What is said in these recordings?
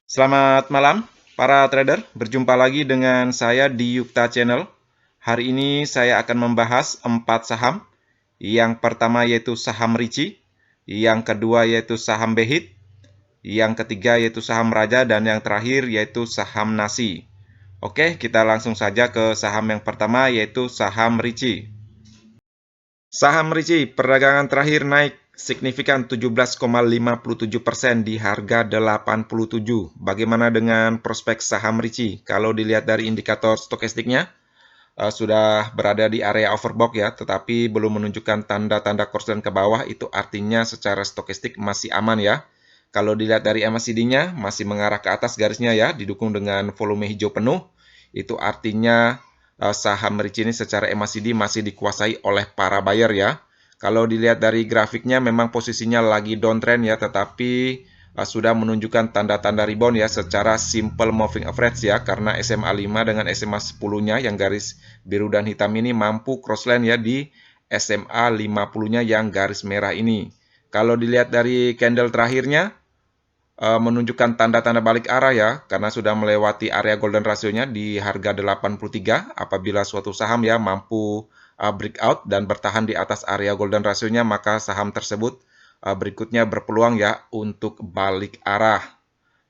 Selamat malam, para trader. Berjumpa lagi dengan saya di Yukta Channel. Hari ini saya akan membahas 4 saham. Yang pertama yaitu saham Ricci, yang kedua yaitu saham Behit, yang ketiga yaitu saham Raja, dan yang terakhir yaitu saham Nasi. Oke, kita langsung saja ke saham yang pertama yaitu saham Ricci. Saham Ricci perdagangan terakhir naik signifikan 17,57% di harga 87. Bagaimana dengan prospek saham Ricci? Kalau dilihat dari indikator stokastiknya, sudah berada di area overbought ya, tetapi belum menunjukkan tanda-tanda korslen ke bawah, itu artinya secara stokastik masih aman ya. Kalau dilihat dari MACD-nya, masih mengarah ke atas garisnya ya, didukung dengan volume hijau penuh, itu artinya saham Ricci ini secara MACD masih dikuasai oleh para buyer ya. Kalau dilihat dari grafiknya memang posisinya lagi downtrend ya, tetapi sudah menunjukkan tanda-tanda rebound ya secara simple moving average ya, karena SMA 5 dengan SMA 10-nya yang garis biru dan hitam ini mampu crossline ya di SMA 50-nya yang garis merah ini. Kalau dilihat dari candle terakhirnya, menunjukkan tanda-tanda balik arah ya, karena sudah melewati area golden ratio-nya di harga 83. Apabila suatu saham ya mampu breakout dan bertahan di atas area golden ratio-nya, maka saham tersebut berikutnya berpeluang ya untuk balik arah.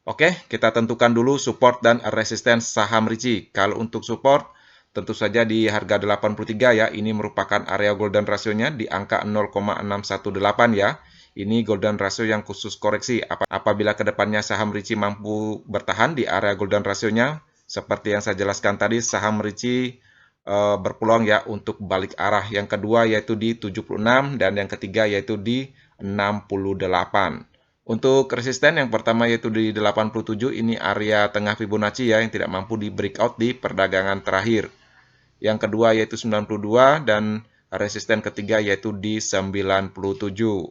Oke, kita tentukan dulu support dan resistance saham Ricci. Kalau untuk support, tentu saja di harga 83 ya, ini merupakan area golden ratio-nya di angka 0,618 ya. Ini golden ratio yang khusus koreksi. Apabila kedepannya saham Ricci mampu bertahan di area golden ratio-nya, seperti yang saya jelaskan tadi, saham Ricci berpeluang ya untuk balik arah. Yang kedua yaitu di 76 dan yang ketiga yaitu di 68. Untuk resisten yang pertama yaitu di 87, ini area tengah Fibonacci ya yang tidak mampu di breakout di perdagangan terakhir. Yang kedua yaitu 92 dan resisten ketiga yaitu di 97.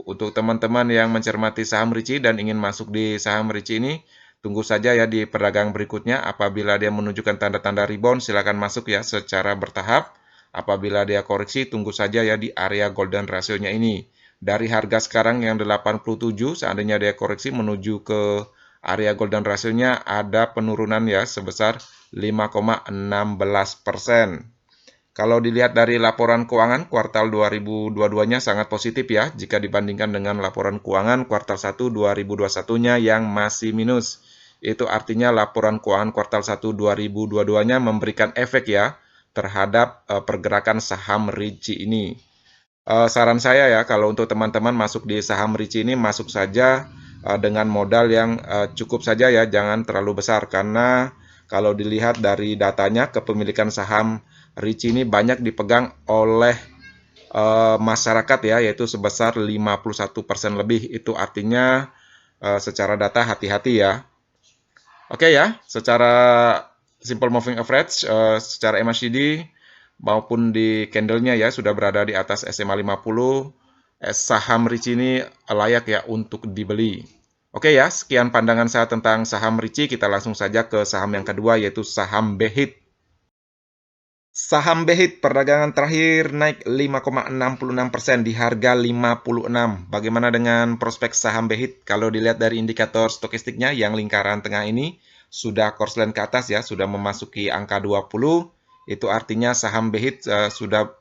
Untuk teman-teman yang mencermati saham Ricci dan ingin masuk di saham Ricci ini, tunggu saja ya di perdagangan berikutnya. Apabila dia menunjukkan tanda-tanda rebound, silakan masuk ya secara bertahap. Apabila dia koreksi, tunggu saja ya di area golden ratio-nya ini. Dari harga sekarang yang 87, seandainya dia koreksi menuju ke area golden ratio-nya, ada penurunan ya sebesar 5,16%. Kalau dilihat dari laporan keuangan kuartal 2022-nya sangat positif ya jika dibandingkan dengan laporan keuangan kuartal 1 2021-nya yang masih minus. Itu artinya laporan keuangan kuartal 1 2022-nya memberikan efek ya terhadap pergerakan saham Ricci ini. Saran saya ya, kalau untuk teman-teman masuk di saham Ricci ini, masuk saja dengan modal yang cukup saja ya, jangan terlalu besar. Karena kalau dilihat dari datanya, kepemilikan saham Ricci ini banyak dipegang oleh masyarakat ya, yaitu sebesar 51% lebih. Itu artinya secara data hati-hati ya. Oke ya, secara simple moving average, secara MACD maupun di candlenya ya sudah berada di atas SMA 50. Saham Ricci ini layak ya untuk dibeli. Oke ya, sekian pandangan saya tentang saham Ricci. Kita langsung saja ke saham yang kedua yaitu saham Behit. Saham Behit perdagangan terakhir naik 5,66% di harga 56. Bagaimana dengan prospek saham Behit? Kalau dilihat dari indikator stokastiknya yang lingkaran tengah ini sudah korslen ke atas ya, sudah memasuki angka 20. Itu artinya saham Behit sudah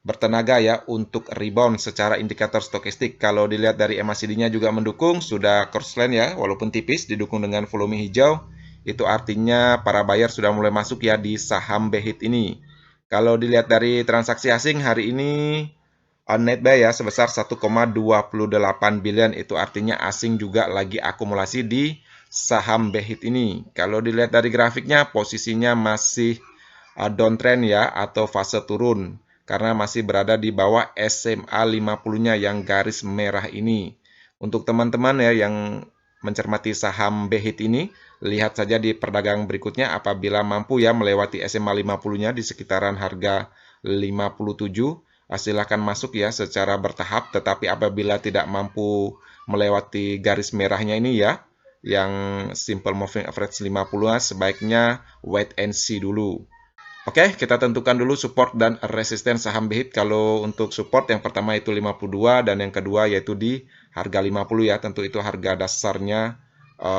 bertenaga ya untuk rebound secara indikator stokastik. Kalau dilihat dari MACD-nya juga mendukung, sudah korslen ya, walaupun tipis didukung dengan volume hijau. Itu artinya para buyer sudah mulai masuk ya di saham Behit ini. Kalau dilihat dari transaksi asing hari ini net buy ya sebesar 1,28 billion, itu artinya asing juga lagi akumulasi di saham Behit ini. Kalau dilihat dari grafiknya posisinya masih downtrend ya atau fase turun karena masih berada di bawah SMA 50-nya yang garis merah ini. Untuk teman-teman ya yang mencermati saham Behit ini, lihat saja di perdagangan berikutnya apabila mampu ya melewati SMA 50-nya di sekitaran harga 57, silakan masuk ya secara bertahap, tetapi apabila tidak mampu melewati garis merahnya ini ya, yang simple moving average 50, sebaiknya wait and see dulu. Oke, kita tentukan dulu support dan resisten saham Behit. Kalau untuk support yang pertama itu 52 dan yang kedua yaitu di harga 50 ya. Tentu itu harga dasarnya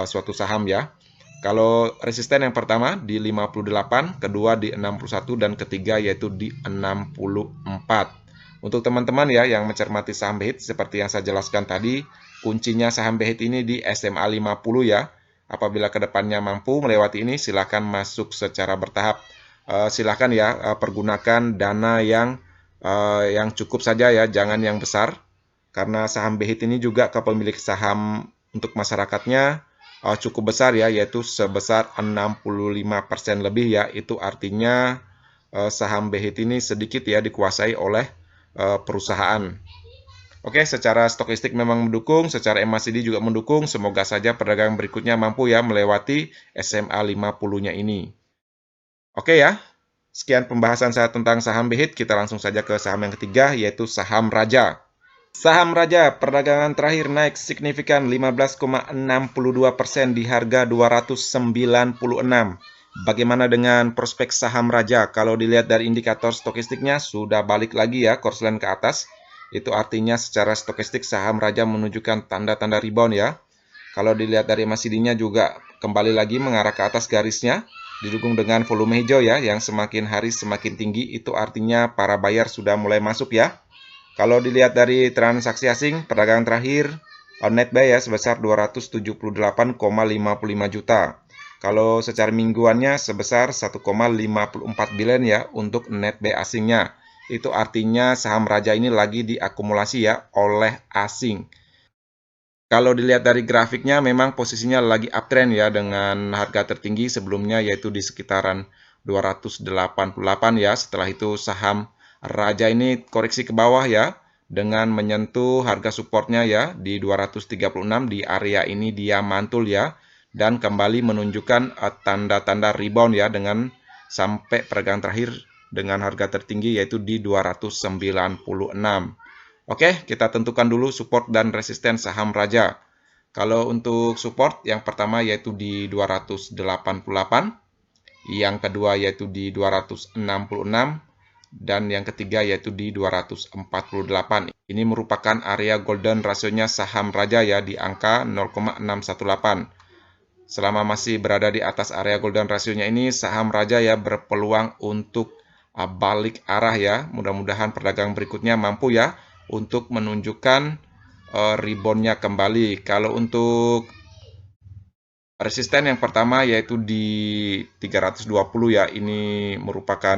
suatu saham ya. Kalau resisten yang pertama di 58, kedua di 61, dan ketiga yaitu di 64. Untuk teman-teman ya yang mencermati saham BHIT seperti yang saya jelaskan tadi, kuncinya saham BHIT ini di SMA 50 ya. Apabila kedepannya mampu melewati ini, silakan masuk secara bertahap. Silakan ya pergunakan dana yang cukup saja ya, jangan yang besar. Karena saham BHIT ini juga kepemilik saham untuk masyarakatnya cukup besar ya, yaitu sebesar 65% lebih ya. Itu artinya saham BHIT ini sedikit ya dikuasai oleh perusahaan. Oke, secara stokistik memang mendukung, secara MACD juga mendukung. Semoga saja perdagangan berikutnya mampu ya melewati SMA 50-nya ini. Oke ya, sekian pembahasan saya tentang saham BHIT. Kita langsung saja ke saham yang ketiga, yaitu saham Raja. Saham Raja perdagangan terakhir naik signifikan 15,62% di harga 296. Bagaimana dengan prospek saham Raja? Kalau dilihat dari indikator stokistiknya sudah balik lagi ya korslen ke atas. Itu artinya secara stokistik saham Raja menunjukkan tanda-tanda rebound ya. Kalau dilihat dari MACD-nya juga kembali lagi mengarah ke atas garisnya, didukung dengan volume hijau ya, yang semakin hari semakin tinggi. Itu artinya para buyer sudah mulai masuk ya. Kalau dilihat dari transaksi asing, perdagangan terakhir net buy ya sebesar 278,55 juta. Kalau secara mingguannya sebesar 1,54 billion ya untuk net buy asingnya. Itu artinya saham Raja ini lagi diakumulasi ya oleh asing. Kalau dilihat dari grafiknya memang posisinya lagi uptrend ya dengan harga tertinggi sebelumnya yaitu di sekitaran 288 ya. Setelah itu saham Raja ini koreksi ke bawah ya dengan menyentuh harga supportnya ya di 236. Di area ini dia mantul ya dan kembali menunjukkan tanda-tanda rebound ya dengan sampai perdagangan terakhir dengan harga tertinggi yaitu di 296. Oke, kita tentukan dulu support dan resisten saham Raja. Kalau untuk support, yang pertama yaitu di 288, yang kedua yaitu di 266, dan yang ketiga yaitu di 248. Ini merupakan area golden rasionya saham Raja ya di angka 0,618. Selama masih berada di atas area golden rasionya ini, saham Raja ya berpeluang untuk balik arah ya. Mudah-mudahan perdagangan berikutnya mampu ya untuk menunjukkan reboundnya kembali. Kalau untuk resisten yang pertama yaitu di 320 ya, ini merupakan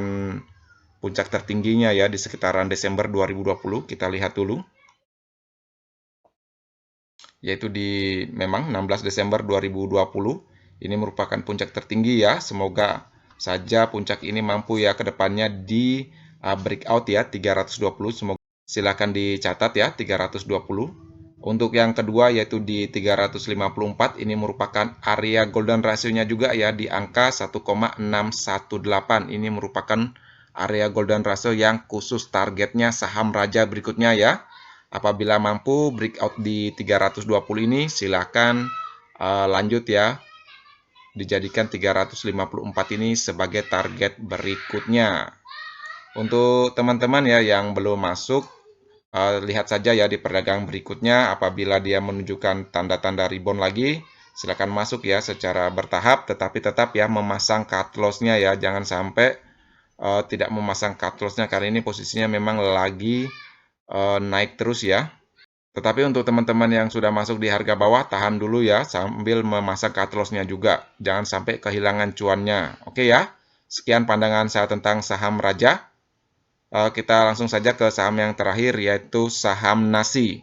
puncak tertingginya ya di sekitaran Desember 2020. Kita lihat dulu. Yaitu di memang 16 Desember 2020. Ini merupakan puncak tertinggi ya. Semoga saja puncak ini mampu ya ke depannya di breakout ya 320. Semoga silakan dicatat ya 320. Untuk yang kedua yaitu di 354, ini merupakan area golden ratio-nya juga ya di angka 1,618. Ini merupakan area golden ratio yang khusus targetnya saham Raja berikutnya ya. Apabila mampu breakout di 320 ini silakan lanjut ya. Dijadikan 354 ini sebagai target berikutnya. Untuk teman-teman ya yang belum masuk, lihat saja ya di perdagangan berikutnya. Apabila dia menunjukkan tanda-tanda rebound lagi, silakan masuk ya secara bertahap, tetapi tetap ya memasang cut loss-nya ya. Jangan sampai tidak memasang cut loss-nya karena ini posisinya memang lagi naik terus ya. Tetapi untuk teman-teman yang sudah masuk di harga bawah, tahan dulu ya sambil memasang cut loss-nya juga. Jangan sampai kehilangan cuannya. Oke ya. Sekian pandangan saya tentang saham Raja. Kita langsung saja ke saham yang terakhir yaitu saham nasi.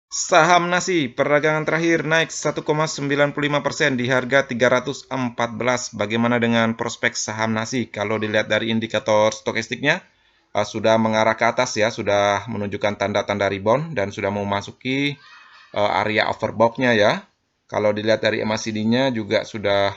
Saham nasi perdagangan terakhir naik 1,95% di harga 314. Bagaimana dengan prospek saham nasi? Kalau dilihat dari indikator stokistiknya sudah mengarah ke atas ya, sudah menunjukkan tanda-tanda rebound dan sudah memasuki area overbought-nya ya. Kalau dilihat dari MACD-nya juga sudah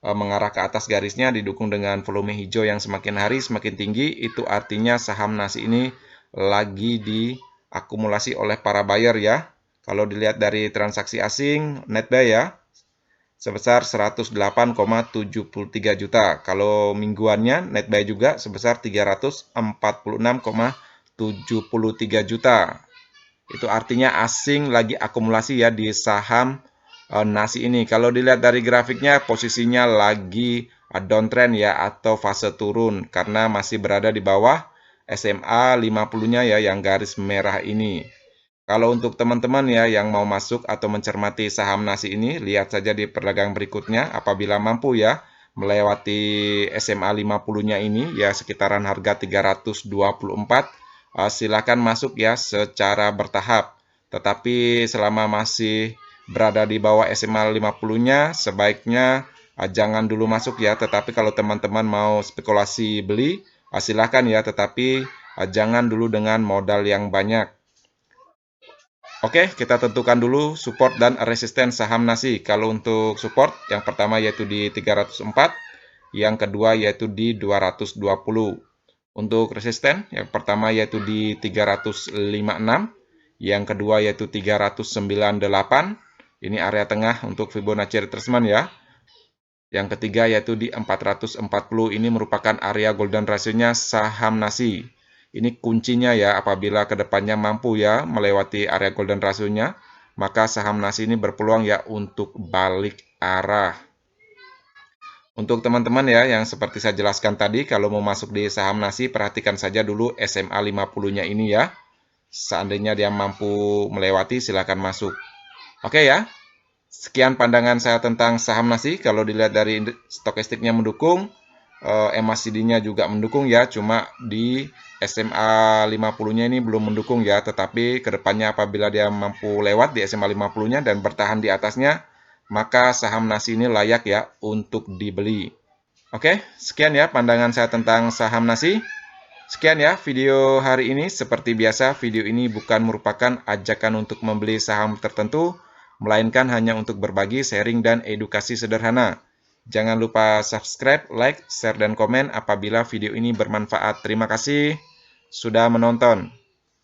mengarah ke atas garisnya didukung dengan volume hijau yang semakin hari semakin tinggi. Itu artinya saham nasi ini lagi diakumulasi oleh para buyer ya. Kalau dilihat dari transaksi asing net buy ya sebesar 108,73 juta. Kalau mingguannya net buy juga sebesar 346,73 juta. Itu artinya asing lagi akumulasi ya di saham nasi ini. Kalau dilihat dari grafiknya, posisinya lagi downtrend ya, atau fase turun, karena masih berada di bawah SMA 50-nya ya, yang garis merah ini. Kalau untuk teman-teman ya yang mau masuk atau mencermati saham nasi ini, lihat saja di perdagangan berikutnya. Apabila mampu ya melewati SMA 50-nya ini ya sekitaran harga 324, silakan masuk ya secara bertahap. Tetapi selama masih berada di bawah SMA 50-nya, sebaiknya jangan dulu masuk ya. Tetapi kalau teman-teman mau spekulasi beli, silakan ya. Tetapi jangan dulu dengan modal yang banyak. Oke, kita tentukan dulu support dan resisten saham nasi. Kalau untuk support, yang pertama yaitu di 304, yang kedua yaitu di 220. Untuk resisten, yang pertama yaitu di 356, yang kedua yaitu 398. Ini area tengah untuk Fibonacci retracement ya. Yang ketiga yaitu di 440, ini merupakan area golden ratio-nya saham nasi. Ini kuncinya ya, apabila kedepannya mampu ya melewati area golden ratio-nya, maka saham nasi ini berpeluang ya untuk balik arah. Untuk teman-teman ya yang seperti saya jelaskan tadi, kalau mau masuk di saham nasi, perhatikan saja dulu SMA 50-nya ini ya. Seandainya dia mampu melewati, silakan masuk. Oke ya. Sekian pandangan saya tentang saham nasi. Kalau dilihat dari stokastiknya mendukung, MACD-nya juga mendukung ya. Cuma di SMA 50-nya ini belum mendukung ya. Tetapi kedepannya apabila dia mampu lewat di SMA 50-nya dan bertahan di atasnya, maka saham nasi ini layak ya untuk dibeli. Oke, sekian ya pandangan saya tentang saham nasi. Sekian ya video hari ini. Seperti biasa, video ini bukan merupakan ajakan untuk membeli saham tertentu, melainkan hanya untuk berbagi, sharing, dan edukasi sederhana. Jangan lupa subscribe, like, share, dan komen apabila video ini bermanfaat. Terima kasih sudah menonton.